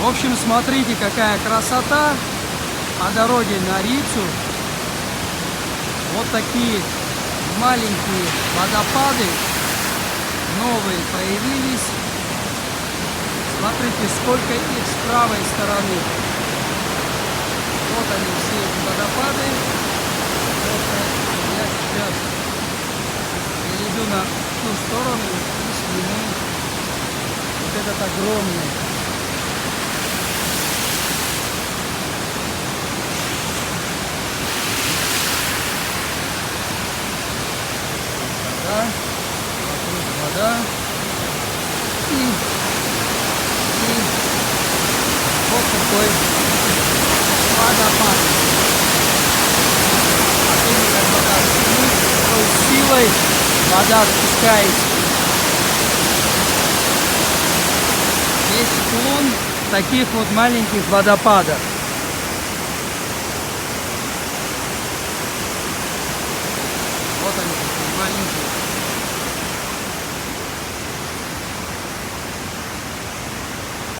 В общем, смотрите, какая красота по дороге на Рицу. Вот такие маленькие водопады, новые появились. Смотрите, сколько их с правой стороны. Вот они, все эти водопады. Вот я сейчас перейду на ту сторону и сниму вот этот огромный. Вокруг вода и вот такой водопад. Особенно как вода шумит, такой силой вода спускается. Весь склон таких вот маленьких водопадов. Вот они такие маленькие.